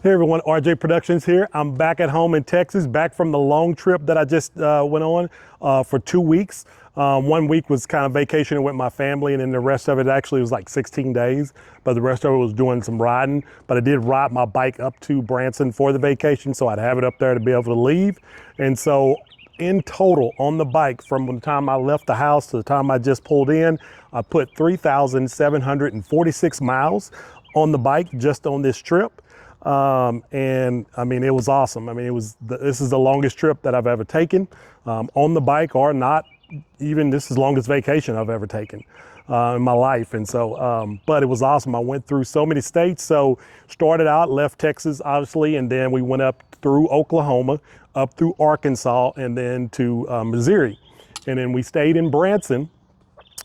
Hey everyone, RJ Productions here. I'm back at home in Texas, back from the long trip that I just went on for 2 weeks. 1 week was kind of vacationing with my family, and then the rest of it actually was like 16 days, but the rest of it was doing some riding. But I did ride my bike up to Branson for the vacation, so I'd have it up there to be able to leave. And so in total on the bike, from the time I left the house to the time I just pulled in, I put 3,746 miles on the bike just on this trip. And I mean, it was awesome. I mean, this is the longest trip that I've ever taken on the bike, or not even. This is the longest vacation I've ever taken in my life. And so, but it was awesome. I went through so many states. So started out, left Texas, obviously, and then we went up through Oklahoma, up through Arkansas, and then to Missouri. And then we stayed in Branson,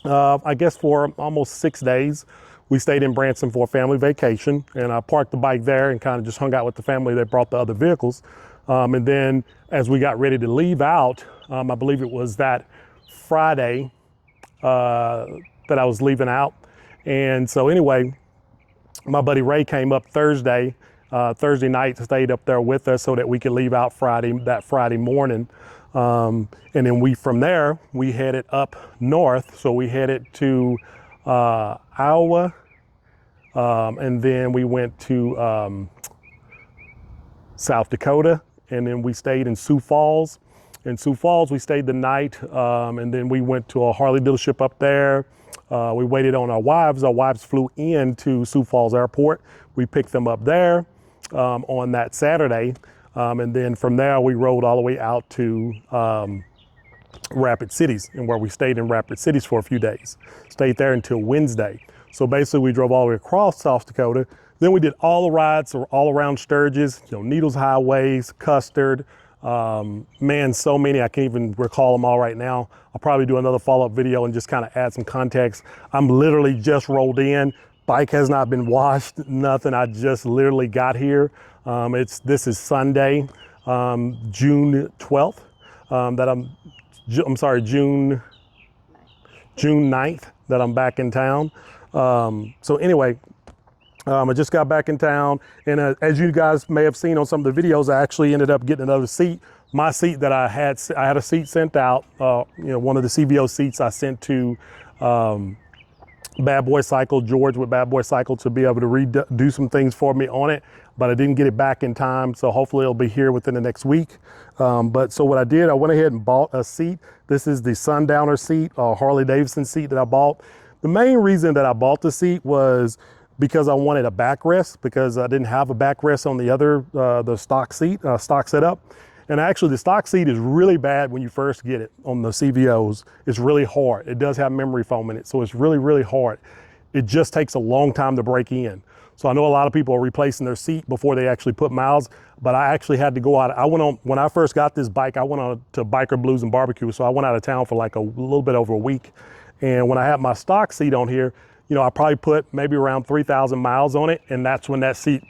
I guess for almost 6 days. We stayed in Branson for a family vacation, and I parked the bike there and kind of just hung out with the family that brought the other vehicles. And then as we got ready to leave out, I believe it was that Friday that I was leaving out. And so anyway, my buddy Ray came up Thursday night, stayed up there with us so that we could leave out that Friday morning. And then from there, we headed up north. So we headed to Iowa, and then we went to South Dakota, and then we stayed in Sioux Falls. In Sioux Falls, we stayed the night, and then we went to a Harley dealership up there. We waited on our wives. Our wives flew into Sioux Falls Airport. We picked them up there on that Saturday, and then from there we rode all the way out to Rapid Cities, and where we stayed in Rapid Cities for a few days. Stayed there until Wednesday. So basically we drove all the way across South Dakota. Then we did all the rides all around Sturgis, Needles Highways, Custard, man, so many, I can't even recall them all right now. I'll probably do another follow-up video and just kind of add some context. I'm literally just rolled in. Bike has not been washed, nothing. I just literally got here. This is Sunday, June 12th, June 9th that I'm back in town. So anyway, I just got back in town, and as you guys may have seen on some of the videos, I actually ended up getting another seat. My seat that I had a seat sent out, one of the CVO seats I sent to Bad Boy Cycle, George with Bad Boy Cycle, to be able to do some things for me on it, but I didn't get it back in time, so hopefully it'll be here within the next week. But so what I did, I went ahead and bought a seat. This is the Sundowner seat, Harley Davidson seat that I bought. The main reason that I bought the seat was because I wanted a backrest, because I didn't have a backrest on the other, the stock setup. And actually the stock seat is really bad when you first get it on the CVOs. It's really hard. It does have memory foam in it, so it's really, really hard. It just takes a long time to break in. So I know a lot of people are replacing their seat before they actually put miles, but I actually had to go out. When I first got this bike, I went on to Biker Blues and Barbecue, so I went out of town for like a little bit over a week. And when I had my stock seat on here, I probably put maybe around 3,000 miles on it, and that's when that seat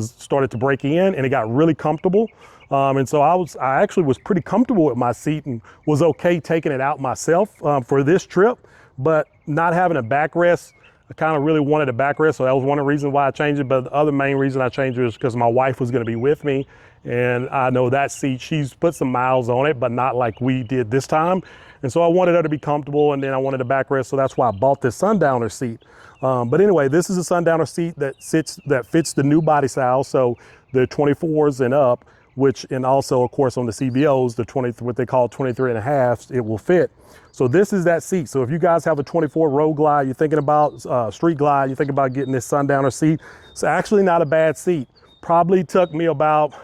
started to break in, and it got really comfortable. And so I actually was pretty comfortable with my seat and was okay taking it out myself for this trip, but not having a backrest, I kind of really wanted a backrest, so that was one of the reasons why I changed it. But the other main reason I changed it is because my wife was going to be with me, and I know that seat, she's put some miles on it, but not like we did this time. And so I wanted her to be comfortable, and then I wanted a backrest, so that's why I bought this Sundowner seat. But anyway, this is a Sundowner seat that fits the new body style, so the 24s and up, and also of course on the CVOs, what they call 23 and a half, it will fit. So this is that seat. So if you guys have a 24 Road Glide, you're thinking about Street Glide, you're thinking about getting this Sundowner seat, it's actually not a bad seat. Probably took me about,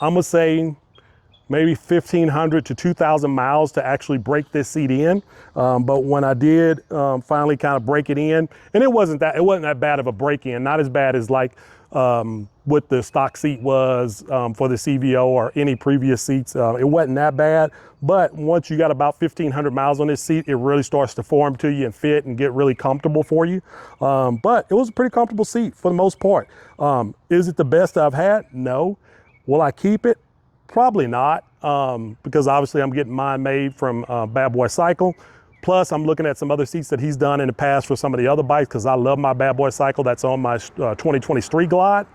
I'm gonna say, maybe 1,500 to 2,000 miles to actually break this seat in. But when I did finally kind of break it in, and it wasn't that bad of a break in, not as bad as like what the stock seat was for the CVO or any previous seats. It wasn't that bad, but once you got about 1,500 miles on this seat, it really starts to form to you and fit and get really comfortable for you. But it was a pretty comfortable seat for the most part. Is it the best I've had? No. Will I keep it? Probably not, because obviously I'm getting mine made from Bad Boy Cycle. Plus I'm looking at some other seats that he's done in the past for some of the other bikes, because I love my Bad Boy Cycle that's on my 2020 Street Glide.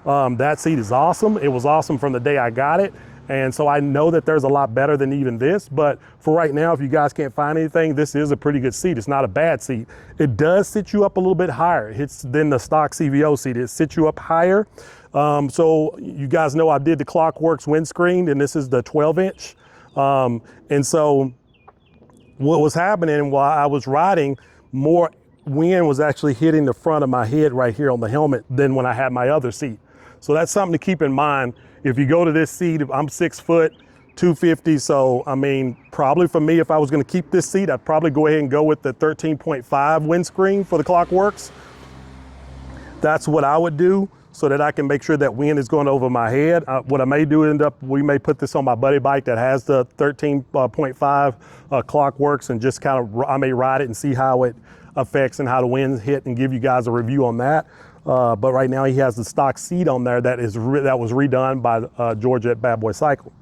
That seat is awesome. It was awesome from the day I got it. And so I know that there's a lot better than even this, but for right now, if you guys can't find anything, this is a pretty good seat. It's not a bad seat. It does sit you up a little bit higher. It's than the stock CVO seat. It sits you up higher. So you guys know I did the Clockworks windscreen, and this is the 12-inch. And so what was happening while I was riding, more wind was actually hitting the front of my head right here on the helmet than when I had my other seat. So that's something to keep in mind. If you go to this seat, I'm 6 foot, 250. So, I mean, probably for me, if I was gonna keep this seat, I'd probably go ahead and go with the 13.5 windscreen for the Clockworks. That's what I would do so that I can make sure that wind is going over my head. What I may do we may put this on my buddy bike that has the 13.5 Clockworks and just kind of, I may ride it and see how it affects and how the winds hit and give you guys a review on that. But right now he has the stock seat on there that was redone by Georgia at Bad Boy Cycle.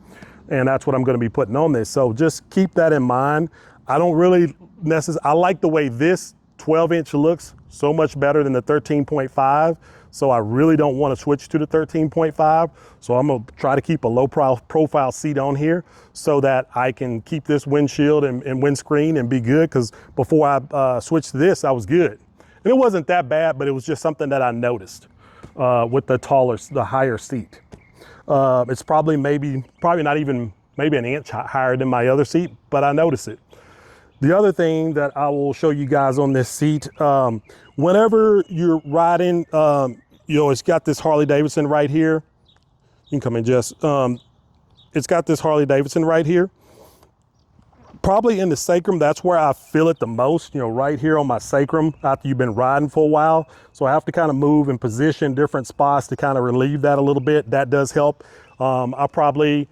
And that's what I'm gonna be putting on this. So just keep that in mind. I don't really I like the way this 12-inch looks so much better than the 13.5. So I really don't wanna switch to the 13.5. So I'm gonna try to keep a low profile seat on here so that I can keep this windshield and windscreen and be good. Cause before I switched to this, I was good. And it wasn't that bad, but it was just something that I noticed with the higher seat. It's probably not even maybe an inch higher than my other seat, but I noticed it. The other thing that I will show you guys on this seat, whenever you're riding, it's got this Harley Davidson right here. You can come in, Jess. It's got this Harley Davidson right here. Probably in the sacrum, that's where I feel it the most, right here on my sacrum after you've been riding for a while. So I have to kind of move and position different spots to kind of relieve that a little bit. That does help. I probably,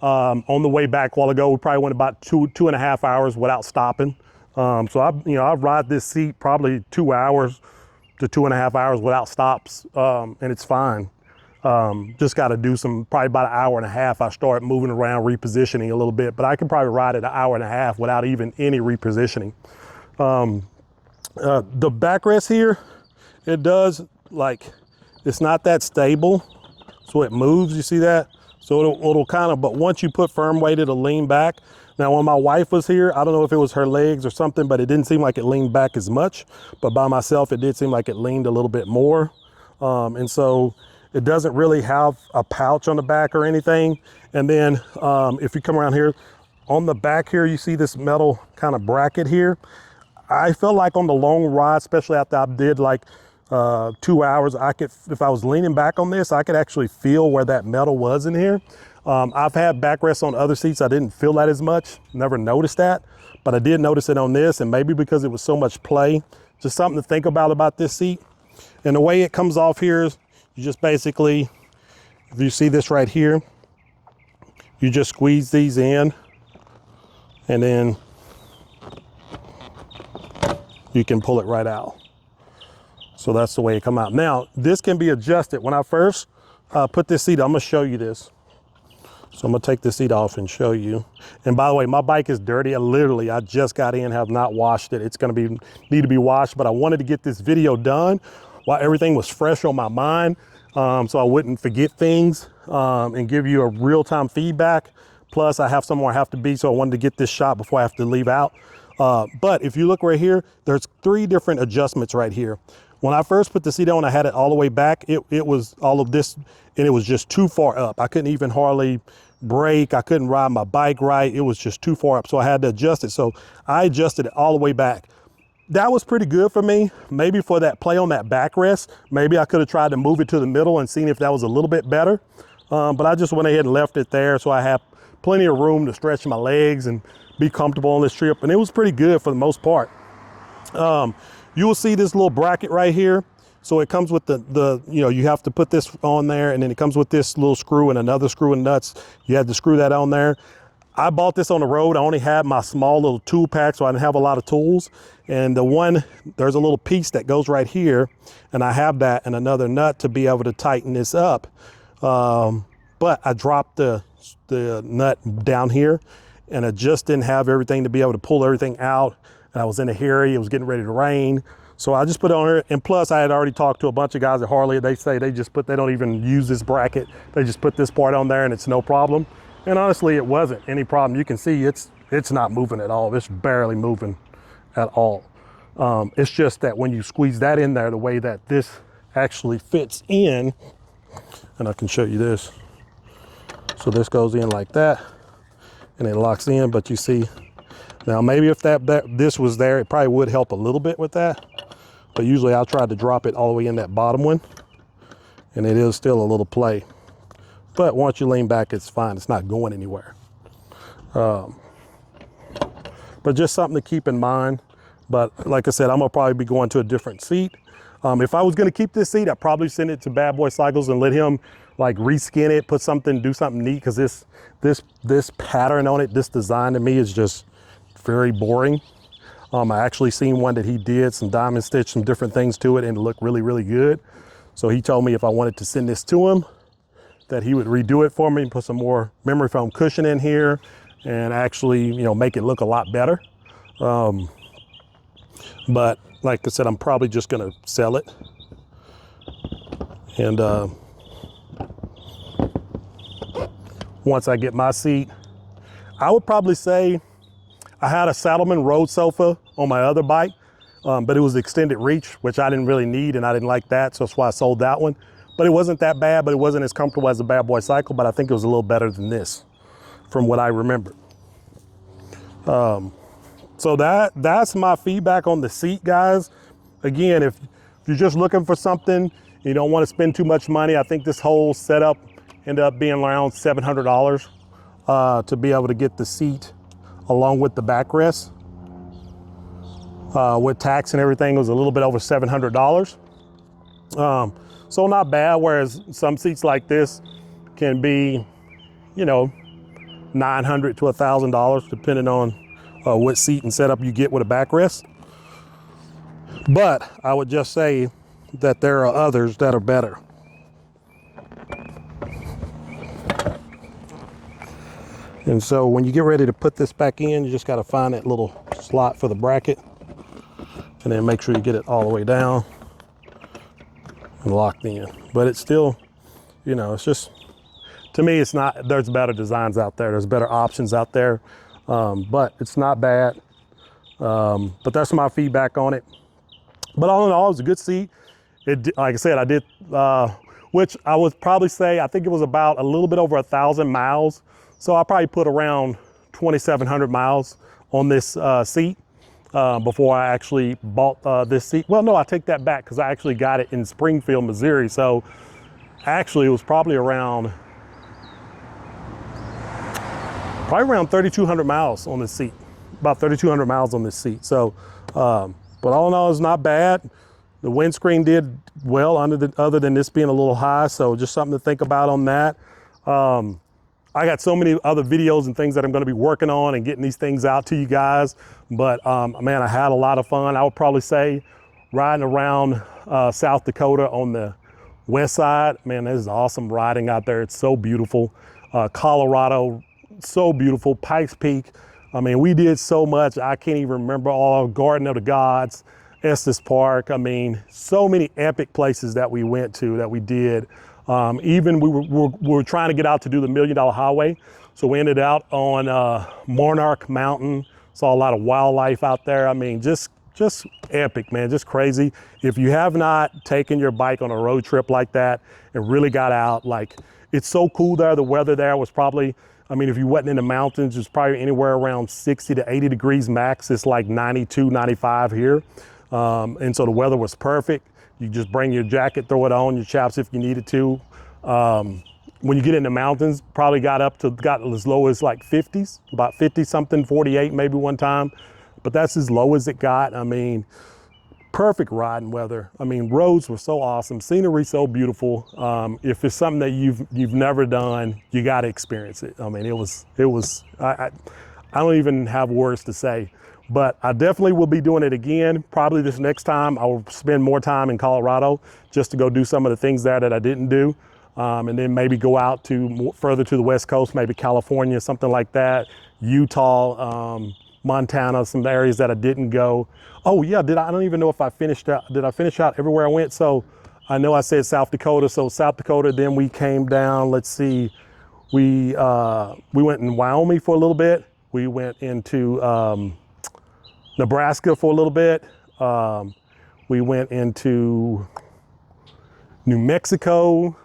on the way back a while ago, we probably went about 2.5 hours without stopping. So I ride this seat probably 2 hours to 2.5 hours without stops, and it's fine. Just got to do probably about 1.5 hours. I start moving around, repositioning a little bit, but I can probably ride it 1.5 hours without even any repositioning. The backrest here, it's not that stable. So it moves, you see that? So it'll kind of, but once you put firm weight, it'll lean back. Now, when my wife was here, I don't know if it was her legs or something, but it didn't seem like it leaned back as much. But by myself, it did seem like it leaned a little bit more. And so it doesn't really have a pouch on the back or anything. And then if you come around here, on the back here, you see this metal kind of bracket here. I felt like on the long ride, especially after I did 2 hours, if I was leaning back on this, I could actually feel where that metal was in here. I've had backrests on other seats. I didn't feel that as much, never noticed that, but I did notice it on this, and maybe because it was so much play, just something to think about this seat. And the way it comes off here is you just basically, if you see this right here, you just squeeze these in and then you can pull it right out. So that's the way it come out. Now, this can be adjusted. When I first put this seat, I'm gonna show you this. So I'm gonna take this seat off and show you. And by the way, my bike is dirty. I just got in, have not washed it. It's gonna need to be washed, but I wanted to get this video done while everything was fresh on my mind, so I wouldn't forget things and give you a real-time feedback. Plus, I have somewhere I have to be, so I wanted to get this shot before I have to leave out. But if you look right here, there's 3 different adjustments right here. When I first put the seat on, I had it all the way back. It was all of this, and it was just too far up. I couldn't even hardly brake. I couldn't ride my bike right. It was just too far up, so I had to adjust it. So I adjusted it all the way back. That was pretty good for me. Maybe for that play on that backrest, maybe I could have tried to move it to the middle and seen if that was a little bit better. But I just went ahead and left it there, so I have plenty of room to stretch my legs and be comfortable on this trip. And it was pretty good for the most part. You will see this little bracket right here. So it comes with you have to put this on there, and then it comes with this little screw and another screw and nuts. You had to screw that on there. I bought this on the road. I only had my small little tool pack, so I didn't have a lot of tools. And there's a little piece that goes right here, and I have that and another nut to be able to tighten this up. But I dropped the nut down here, and I just didn't have everything to be able to pull everything out. And I was in a hurry. It was getting ready to rain. So I just put it on here, and plus I had already talked to a bunch of guys at Harley. They say they don't even use this bracket. They just put this part on there and it's no problem. And honestly, it wasn't any problem. You can see it's not moving at all. It's barely moving at all. It's just that when you squeeze that in there, the way that this actually fits in, and I can show you this. So this goes in like that and it locks in, but you see, now maybe if this was there, it probably would help a little bit with that. But usually I'll try to drop it all the way in that bottom one, and it is still a little play. But once you lean back, it's fine. It's not going anywhere. But just something to keep in mind. But like I said, I'm gonna probably be going to a different seat. If I was gonna keep this seat, I'd probably send it to Bad Boy Cycles and let him like reskin it, do something neat, because this pattern on it, this design to me is just very boring. I actually seen one that he did, some diamond stitch, some different things to it, and it looked really, really good. So he told me if I wanted to send this to him, that he would redo it for me and put some more memory foam cushion in here and actually, you know, make it look a lot better. But like I said, I'm probably just gonna sell it. And once I get my seat, I would probably say, I had a Saddleman Road sofa on my other bike, but it was extended reach, which I didn't really need, and I didn't like that, so that's why I sold that one. But it wasn't that bad, but it wasn't as comfortable as a Bad Boy Cycle, but I think it was a little better than this, from what I remember. So that's my feedback on the seat, guys. Again, if you're just looking for something, you don't want to spend too much money, I think this whole setup ended up being around $700 to be able to get the seat along with the backrest. With tax and everything, it was a little bit over $700. So not bad, whereas some seats like this can be, you know, $900 to $1,000, depending on what seat and setup you get with a backrest. But I would just say that there are others that are better. And so when you get ready to put this back in, you just got to find that little slot for the bracket, and then make sure you get it all the way down and locked in. But it's still, you know, it's just, to me, it's not, there's better designs out there. There's better options out there, but it's not bad. But that's my feedback on it. But all in all, it was a good seat. Like I said, I did, which I would probably say, I think it was about a little bit over 1,000 miles. So I probably put around 2,700 miles on this seat before I actually bought this seat. Well, no, I take that back, because I actually got it in Springfield, Missouri. So actually it was probably around 3,200 miles on this seat, about 3,200 miles on this seat. So, but all in all, it's not bad. The windscreen did well other than this being a little high. So just something to think about on that. I got so many other videos and things that I'm going to be working on and getting these things out to you guys. But man, I had a lot of fun. I would probably say riding around South Dakota on the west side, man, this is awesome riding out there. It's so beautiful. Colorado, so beautiful. Pikes Peak. I mean, we did so much. I can't even remember all. Garden of the Gods, Estes Park. I mean, so many epic places that we went to, that we did. Even we were trying to get out to do the $1 Million Highway. So we ended out on Monarch Mountain. Saw a lot of wildlife out there. I mean, just epic, man, just crazy. If you have not taken your bike on a road trip like that and really got out, like, it's so cool there. The weather there was probably, I mean, if you wasn't in the mountains, it's probably anywhere around 60 to 80 degrees max. It's like 92, 95 here. And so the weather was perfect. You just bring your jacket, throw it on, your chaps if you needed to. When you get in the mountains, probably got as low as like 50s, about 50 something, 48 maybe one time. But that's as low as it got. I mean, perfect riding weather. I mean, roads were so awesome, scenery so beautiful. If it's something that you've never done, you got to experience it. I mean, it was. I don't even have words to say. But I definitely will be doing it again. Probably this next time I will spend more time in Colorado just to go do some of the things there that I didn't do. And then maybe go out to further to the West Coast, maybe California, something like that, Utah, Montana, some areas that I didn't go. Oh yeah, I don't even know if I finished out. Did I finish out everywhere I went? So I know I said South Dakota. So South Dakota, then we came down, let's see, we went in Wyoming for a little bit. We went into Nebraska for a little bit. We went into New Mexico.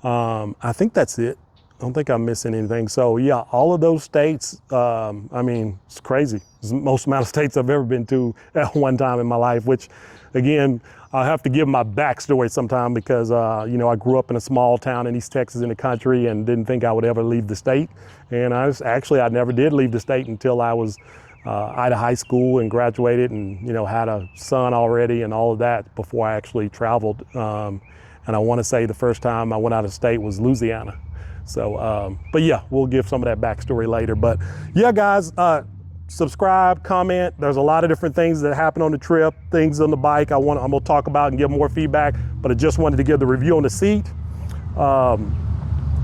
I think that's it. I don't think I'm missing anything. So yeah, all of those states, I mean, it's crazy. It's the most amount of states I've ever been to at one time in my life, which again, I have to give my backstory sometime because, you know, I grew up in a small town in East Texas in the country and didn't think I would ever leave the state. And I never did leave the state until I was out of high school and graduated and, you know, had a son already and all of that before I actually traveled. And I want to say the first time I went out of state was Louisiana. So, but yeah, we'll give some of that backstory later. But yeah, guys, subscribe, comment. There's a lot of different things that happen on the trip, things on the bike I'm gonna talk about and give more feedback, but I just wanted to give the review on the seat.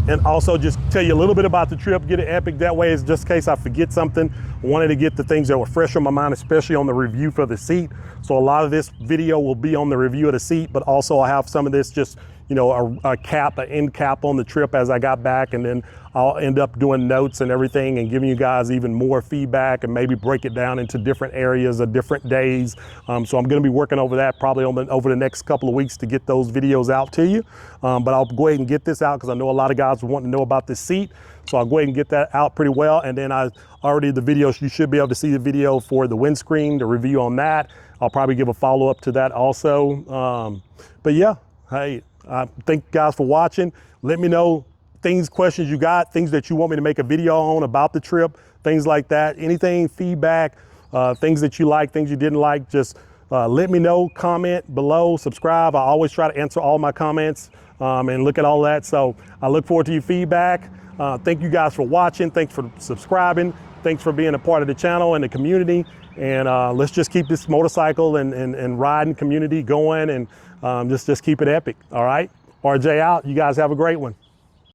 And also just tell you a little bit about the trip, get it epic. That way, it's just in case I forget something. I wanted to get the things that were fresh on my mind, especially on the review for the seat. So a lot of this video will be on the review of the seat, but also I have some of this just, you know, an end cap on the trip as I got back, and then I'll end up doing notes and everything and giving you guys even more feedback and maybe break it down into different areas of different days. So I'm gonna be working over that probably over the next couple of weeks to get those videos out to you. But I'll go ahead and get this out because I know a lot of guys want to know about this seat. So I'll go ahead and get that out pretty well. And then the video, you should be able to see the video for the windscreen, the review on that. I'll probably give a follow-up to that also. But yeah, hey, thank you guys for watching. Let me know questions you got, things that you want me to make a video on about the trip, things like that, anything, feedback, things that you like, things you didn't like, just let me know, comment below, subscribe. I always try to answer all my comments and look at all that. So I look forward to your feedback. Thank you guys for watching. Thanks for subscribing. Thanks for being a part of the channel and the community. And let's just keep this motorcycle and riding community going and just keep it epic. All right. RJ out. You guys have a great one.